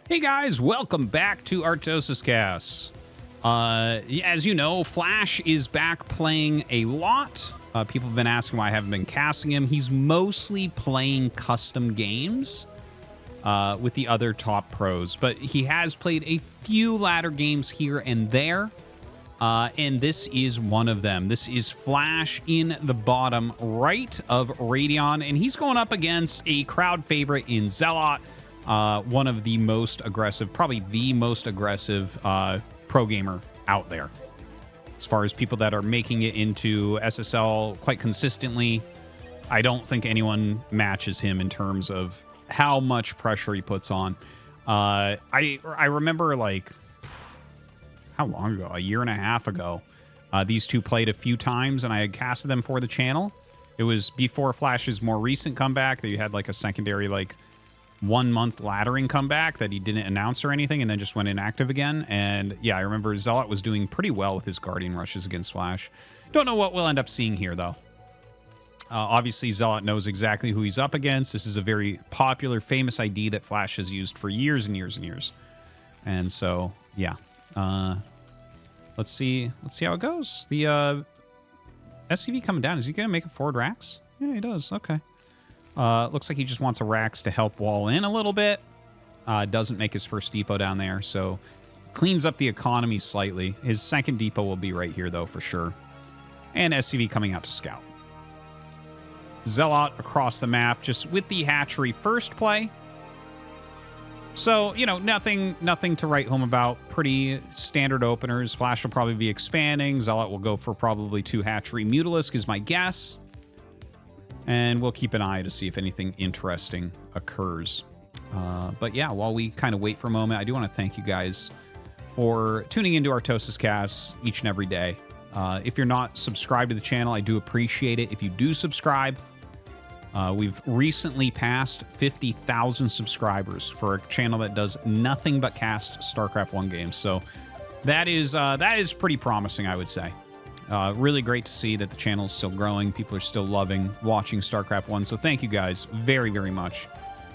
Hey guys, welcome back to ArtosisCasts. As you know, Flash is back playing a lot. People have been asking why I haven't been casting him. He's mostly playing custom games with the other top pros, but he has played a few ladder games here and there, and this is one of them. This is Flash in the bottom right of Radeon, and he's going up against a crowd favorite in ZeloT. One of the most aggressive, probably the most aggressive pro gamer out there. As far as people that are making it into SSL quite consistently, I don't think anyone matches him in terms of how much pressure he puts on. I remember, like, how long ago? A year and a half ago. These two played a few times, and I had casted them for the channel. It was before Flash's more recent comeback that you had, like, a secondary, like, 1 month laddering comeback that he didn't announce or anything, and then just went inactive again. And yeah, I remember ZeloT was doing pretty well with his Guardian rushes against Flash. Don't know what we'll end up seeing here, though. Obviously, ZeloT knows exactly who he's up against. This is a very popular, famous ID that Flash has used for years and years and years. And so, yeah. Let's see how it goes. The SCV coming down. Is he going to make it forward racks? Yeah, he does. Okay. Looks like he just wants a Rax to help wall in a little bit. Doesn't make his first depot down there, so cleans up the economy slightly. His second depot will be right here, though, for sure. And SCV coming out to scout. ZeloT across the map, just with the hatchery first play. So, you know, nothing to write home about. Pretty standard openers. Flash will probably be expanding. ZeloT will go for probably 2 hatchery Mutalisk is my guess. And we'll keep an eye to see if anything interesting occurs. But yeah, while we kind of wait for a moment, I do want to thank you guys for tuning into ArtosisCasts each and every day. If you're not subscribed to the channel, I do appreciate it if you do subscribe. We've recently passed 50,000 subscribers for a channel that does nothing but cast StarCraft 1 games. So that is pretty promising, I would say. Really great to see that the channel is still growing. People are still loving watching StarCraft 1. So thank you guys very, very much.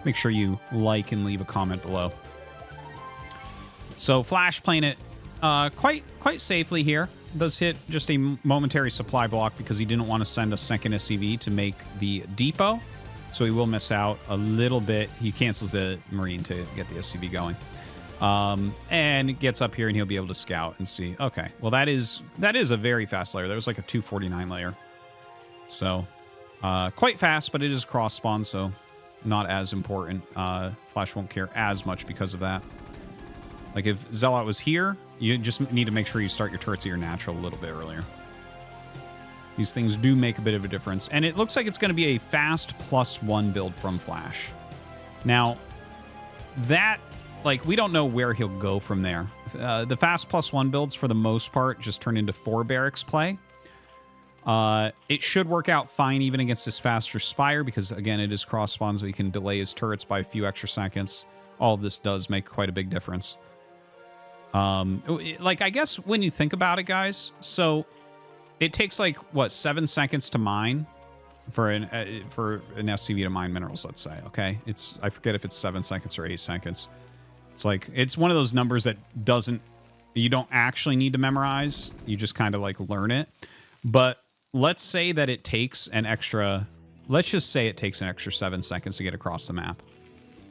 Make sure you like and leave a comment below. So Flash playing it quite safely here. Does hit just a momentary supply block because he didn't want to send a second SCV to make the depot. So he will miss out a little bit. He cancels the Marine to get the SCV going. And gets up here and he'll be able to scout and see. Okay, well that is a very fast layer. That was like a 249 layer. So quite fast, but it is cross spawn, so not as important. Flash won't care as much because of that. Like if ZeloT was here, you just need to make sure you start your turrets at your natural a little bit earlier. These things do make a bit of a difference. And it looks like it's going to be a fast +1 build from Flash. Now, that... like, we don't know where he'll go from there. The fast +1 builds, for the most part, just turn into 4 barracks play. It should work out fine even against this faster Spire, because, again, it is cross-spawn, so he can delay his turrets by a few extra seconds. All of this does make quite a big difference. Like, I guess when you think about it, guys, so it takes, like, what, 7 seconds to mine? For an SCV to mine minerals, let's say, okay? I forget if it's 7 seconds or 8 seconds. It's like, it's one of those numbers that you don't actually need to memorize. You just kind of like learn it. But let's say that it takes an extra, let's just say it takes an extra 7 seconds to get across the map.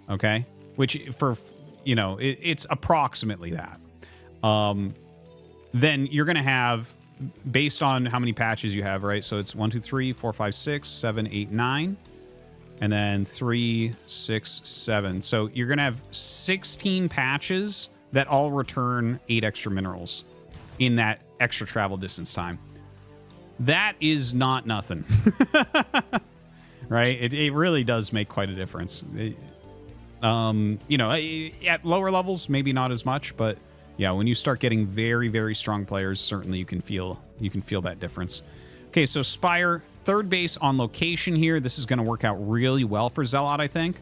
Okay? Which for, you know, it's approximately that. Then you're going to have, based on how many patches you have, right? So it's 1, 2, 3, 4, 5, 6, 7, 8, 9. And then 3, 6, 7. So you're going to have 16 patches that all return 8 extra minerals in that extra travel distance time. That is not nothing. Right? It really does make quite a difference. You know, at lower levels, maybe not as much, but yeah, when you start getting very, very strong players, certainly you can feel that difference. Okay, so Spire, third base on location here. This is going to work out really well for ZeloT, I think.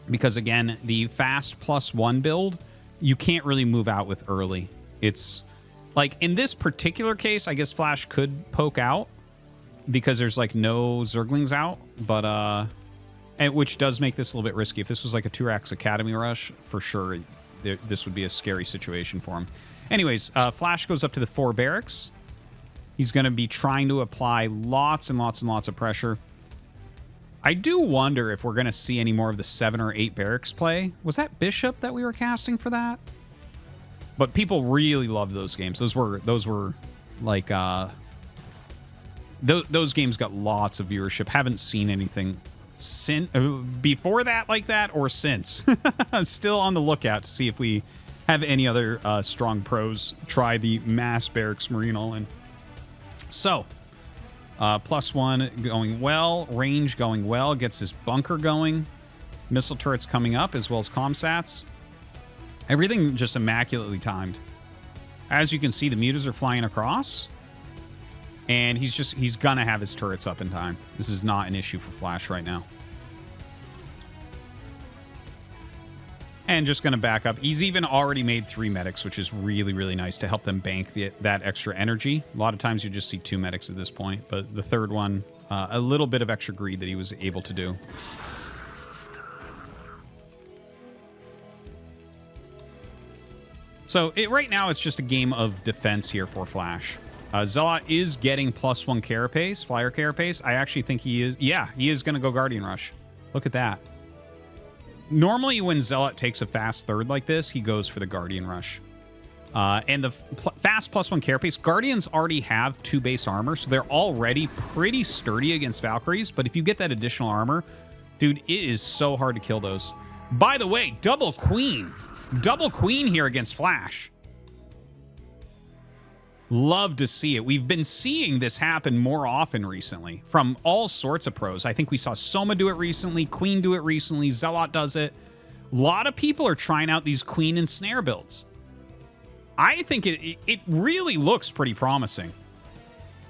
Because, again, the fast +1 build, you can't really move out with early. It's, like, in this particular case, I guess Flash could poke out because there's, like, no Zerglings out. But and which does make this a little bit risky. If this was like a Turax Academy rush, for sure, this would be a scary situation for him. Anyways, Flash goes up to the 4 barracks. He's going to be trying to apply lots and lots and lots of pressure. I do wonder if we're going to see any more of the 7 or 8 barracks play. Was that Bishop that we were casting for that? But people really loved those games. Those were like those games got lots of viewership. Haven't seen anything since before that like that or since. I'm still on the lookout to see if we have any other strong pros try the mass barracks marine all-in. So, +1 going well, range going well, gets his bunker going, missile turrets coming up as well as comsats. Everything just immaculately timed. As you can see, the mutas are flying across, and he's gonna have his turrets up in time. This is not an issue for Flash right now. And just gonna back up. He's even already made 3 medics, which is really, really nice to help them bank that extra energy. A lot of times you just see 2 medics at this point, but the third one, a little bit of extra greed that he was able to do. So right now it's just a game of defense here for Flash. ZeloT is getting +1 carapace, flyer carapace. I actually think he is. Yeah, he is going to go Guardian Rush. Look at that. Normally when ZeloT takes a fast third like this, he goes for the Guardian Rush. And the fast +1 carapace, Guardians already have 2 base armor, so they're already pretty sturdy against Valkyries. But if you get that additional armor, dude, it is so hard to kill those. By the way, double queen. Double queen here against Flash. Love to see it. We've been seeing this happen more often recently from all sorts of pros. I think we saw Soma do it recently, Queen do it recently, ZeloT does it. A lot of people are trying out these Queen and Snare builds. I think it really looks pretty promising.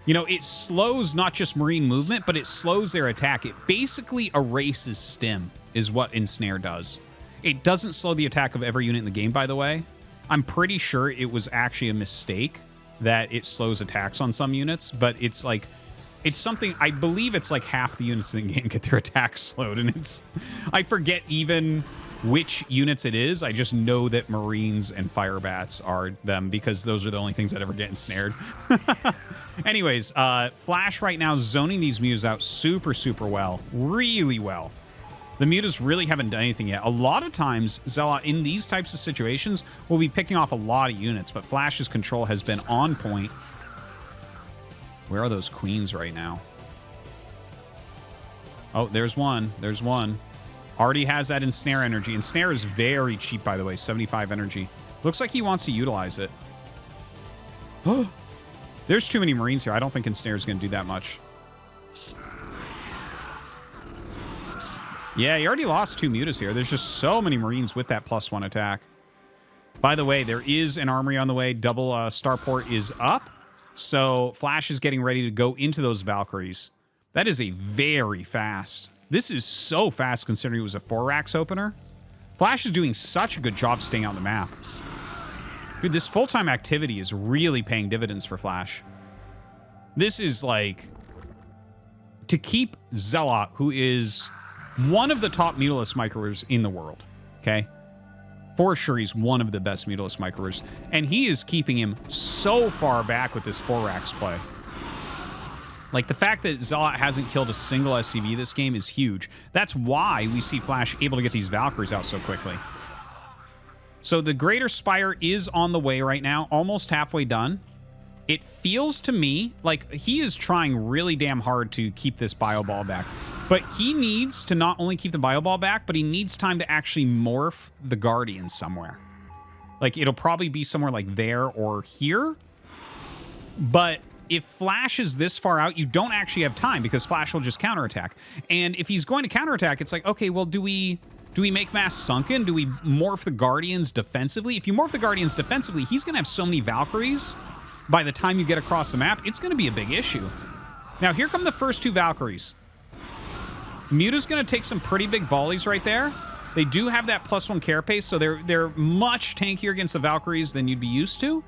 You know, it slows not just Marine movement, but it slows their attack. It basically erases stim, is what Ensnare does. It doesn't slow the attack of every unit in the game, by the way. I'm pretty sure it was actually a mistake that it slows attacks on some units, but it's like, it's something, I believe it's like half the units in the game get their attacks slowed, and it's, I forget even which units it is. I just know that Marines and Firebats are them because those are the only things that ever get ensnared. Anyways, Flash right now zoning these mutas out super, super well. Really well. The mutas really haven't done anything yet. A lot of times, ZeloT, in these types of situations, will be picking off a lot of units, but Flash's control has been on point. Where are those queens right now? Oh, there's one. There's one. Already has that Ensnare energy. Ensnare is very cheap, by the way, 75 energy. Looks like he wants to utilize it. There's too many Marines here. I don't think Ensnare is going to do that much. Yeah, he already lost 2 mutas here. There's just so many Marines with that +1 attack. By the way, there is an armory on the way. Double starport is up. So Flash is getting ready to go into those Valkyries. That is a very fast. This is so fast considering it was a 4-racks opener. Flash is doing such a good job staying on the map. Dude, this full-time activity is really paying dividends for Flash. This is like, to keep ZeloT, who is one of the top mutalist microwers in the world, okay? For sure, he's one of the best mutalist microwers, and he is keeping him so far back with this 4-racks play. Like, the fact that ZeloT hasn't killed a single SCV this game is huge. That's why we see Flash able to get these Valkyries out so quickly. So the Greater Spire is on the way right now, almost halfway done. It feels to me like he is trying really damn hard to keep this bio ball back. But he needs to not only keep the bio ball back, but he needs time to actually morph the Guardians somewhere. Like, it'll probably be somewhere like there or here. But if Flash is this far out, you don't actually have time because Flash will just counterattack. And if he's going to counterattack, it's like, okay, well, do we make mass sunken? Do we morph the Guardians defensively? If you morph the Guardians defensively, he's going to have so many Valkyries. By the time you get across the map, it's going to be a big issue. Now, here come the first 2 Valkyries. Muta's going to take some pretty big volleys right there. They do have that +1 carapace, so they're much tankier against the Valkyries than you'd be used to.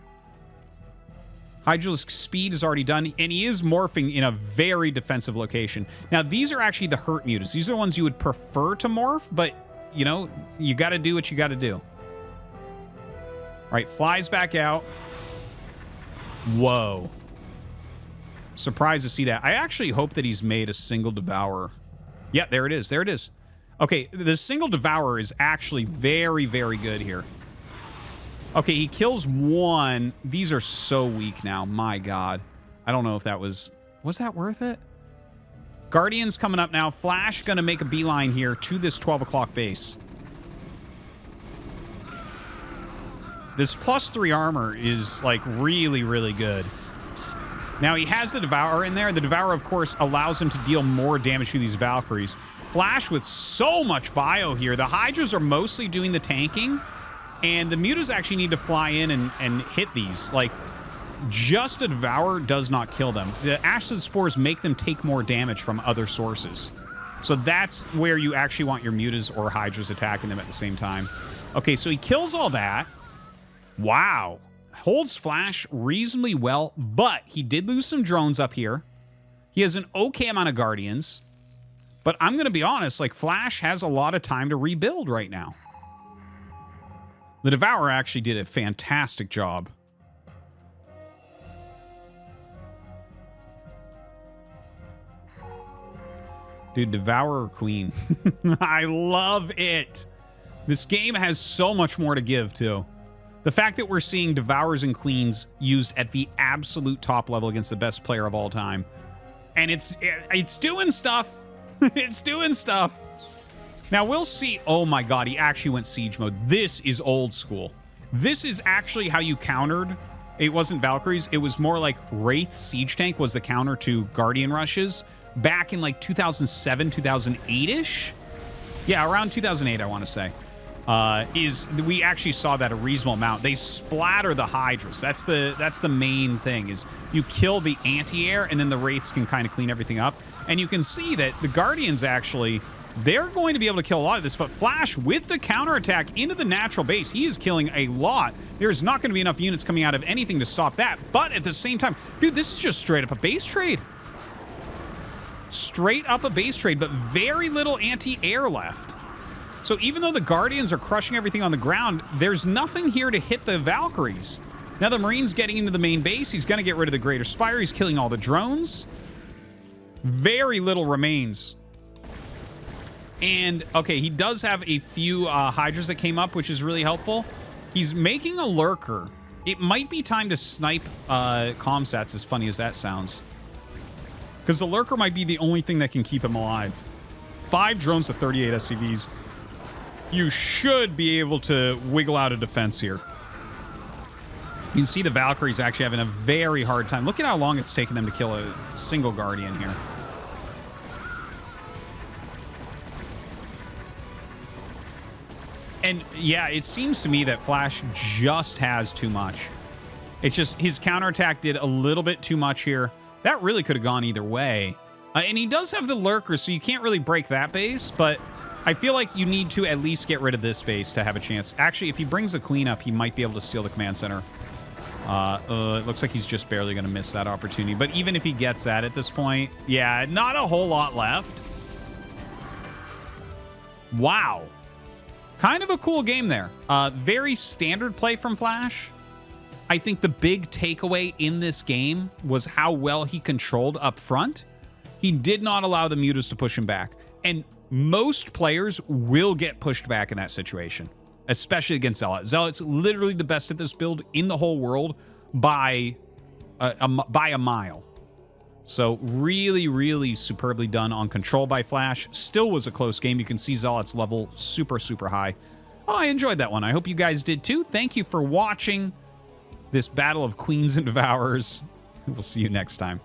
Hydralisk speed is already done, and he is morphing in a very defensive location. Now, these are actually the hurt mutas. These are the ones you would prefer to morph, but, you know, you got to do what you got to do. All right, flies back out. Whoa. Surprised to see that. I actually hope that he's made a single Devourer. Yeah, there it is. There it is. Okay, the single Devourer is actually very, very good here. Okay, he kills one. These are so weak now. My God. I don't know if that was that worth it? Guardian's coming up now. Flash going to make a beeline here to this 12 o'clock base. This +3 armor is, like, really, really good. Now, he has the Devourer in there. The Devourer, of course, allows him to deal more damage to these Valkyries. Flash with so much bio here. The Hydras are mostly doing the tanking. And the mutas actually need to fly in and hit these. Like, just a Devourer does not kill them. The Acid Spores make them take more damage from other sources. So that's where you actually want your mutas or Hydras attacking them at the same time. Okay, so he kills all that. Wow. Holds Flash reasonably well, but he did lose some drones up here. He has an okay amount of Guardians. But I'm going to be honest, like, Flash has a lot of time to rebuild right now. The Devourer actually did a fantastic job. Dude, Devourer Queen. I love it. This game has so much more to give, too. The fact that we're seeing Devourers and Queens used at the absolute top level against the best player of all time. And it's doing stuff. It's doing stuff. Now, we'll see. Oh, my God. He actually went siege mode. This is old school. This is actually how you countered. It wasn't Valkyries. It was more like Wraith Siege Tank was the counter to Guardian rushes back in, like, 2007, 2008-ish? Yeah, around 2008, I want to say. We actually saw that a reasonable amount. They splatter the Hydras. That's the main thing, is you kill the anti-air, and then the Wraiths can kind of clean everything up. And you can see that the Guardians actually... they're going to be able to kill a lot of this, but Flash, with the counterattack into the natural base, he is killing a lot. There's not going to be enough units coming out of anything to stop that, but at the same time, dude, this is just straight up a base trade. Straight up a base trade, but very little anti-air left. So even though the Guardians are crushing everything on the ground, there's nothing here to hit the Valkyries. Now the Marine's getting into the main base. He's going to get rid of the Greater Spire. He's killing all the drones. Very little remains. And, okay, he does have a few Hydras that came up, which is really helpful. He's making a Lurker. It might be time to snipe Comsats, as funny as that sounds. Because the Lurker might be the only thing that can keep him alive. 5 drones to 38 SCVs. You should be able to wiggle out a defense here. You can see the Valkyrie's actually having a very hard time. Look at how long it's taken them to kill a single Guardian here. And yeah, it seems to me that Flash just has too much. It's just his counterattack did a little bit too much here. That really could have gone either way. And he does have the Lurker, so you can't really break that base, but I feel like you need to at least get rid of this base to have a chance. Actually, if he brings the Queen up, he might be able to steal the command center. It looks like he's just barely going to miss that opportunity. But even if he gets that at this point, yeah, not a whole lot left. Wow. Kind of a cool game there. Very standard play from Flash. I think the big takeaway in this game was how well he controlled up front. He did not allow the mutas to push him back. And most players will get pushed back in that situation, especially against ZeloT. ZeloT's literally the best at this build in the whole world by a mile. So really, really superbly done on control by Flash. Still was a close game. You can see ZeloT's level super, super high. Oh, I enjoyed that one. I hope you guys did too. Thank you for watching this battle of Queens and Devourers. We'll see you next time.